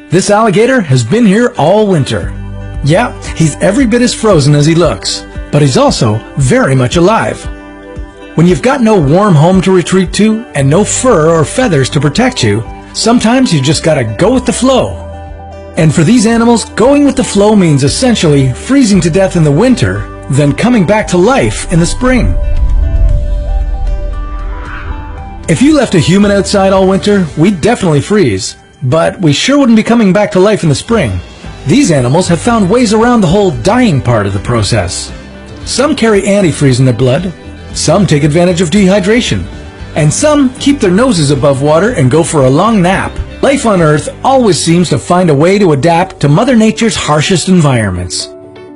This alligator has been here all winter. Yeah, he's every bit as frozen as he looks, but he's also very much alive. When you've got no warm home to retreat to and no fur or feathers to protect you, sometimes you just gotta go with the flow. And for these animals, going with the flow means essentially freezing to death in the winter, then coming back to life in the spring. If you left a human outside all winter, we'd definitely freeze, but we sure wouldn't be coming back to life in the spring. These animals have found ways around the whole dying part of the process. Some carry antifreeze in their blood, some take advantage of dehydration, and some keep their noses above water and go for a long nap. Life on Earth always seems to find a way to adapt to Mother Nature's harshest environments.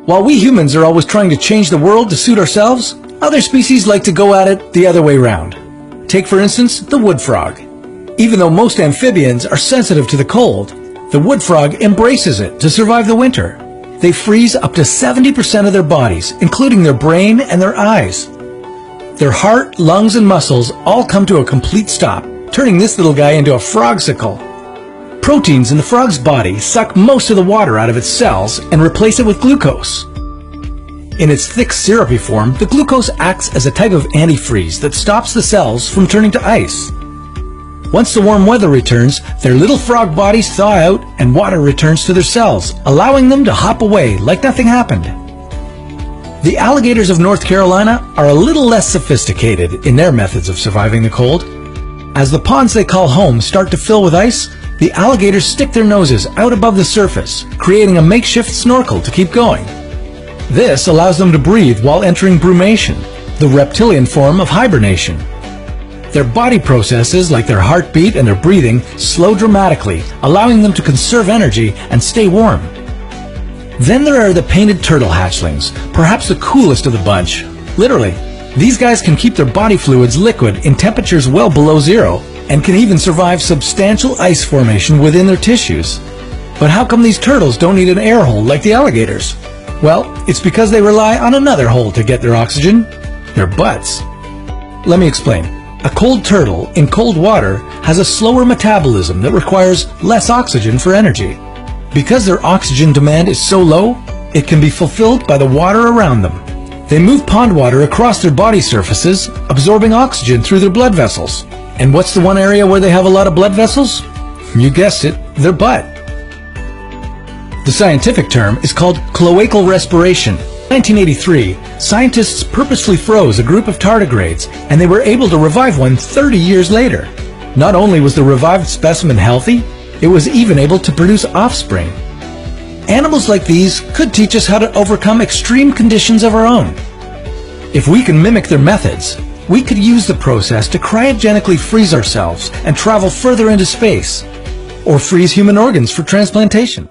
While we humans are always trying to change the world to suit ourselves, other species like to go at it the other way round. Take for instance the wood frog. Even though most amphibians are sensitive to the cold, the wood frog embraces it to survive the winter. They freeze up to 70% of their bodies, including their brain and their eyes. Their heart, lungs, and muscles all come to a complete stop, turning this little guy into a frogsicle. Proteins in the frog's body suck most of the water out of its cells and replace it with glucose. In its thick syrupy form, the glucose acts as a type of antifreeze that stops the cells from turning to ice. Once the warm weather returns, their little frog bodies thaw out and water returns to their cells, allowing them to hop away like nothing happened. The alligators of North Carolina are a little less sophisticated in their methods of surviving the cold. As the ponds they call home start to fill with ice, the alligators stick their noses out above the surface, creating a makeshift snorkel to keep going. This allows them to breathe while entering brumation, the reptilian form of hibernation. Their body processes, like their heartbeat and their breathing, slow dramatically, allowing them to conserve energy and stay warm. Then there are the painted turtle hatchlings, perhaps the coolest of the bunch. Literally, these guys can keep their body fluids liquid in temperatures well below zero, and can even survive substantial ice formation within their tissues. But how come these turtles don't need an air hole like the alligators? Well, it's because they rely on another hole to get their oxygen: their butts. Let me explain. A cold turtle in cold water has a slower metabolism that requires less oxygen for energy. Because their oxygen demand is so low, it can be fulfilled by the water around them. They move pond water across their body surfaces, absorbing oxygen through their blood vessels. And what's the one area where they have a lot of blood vessels? You guessed it, their butt. The scientific term is called cloacal respiration. In 1983, scientists purposely froze a group of tardigrades, and they were able to revive one 30 years later. Not only was the revived specimen healthy, it was even able to produce offspring. Animals like these could teach us how to overcome extreme conditions of our own. If we can mimic their methods, we could use the process to cryogenically freeze ourselves and travel further into space, or freeze human organs for transplantation.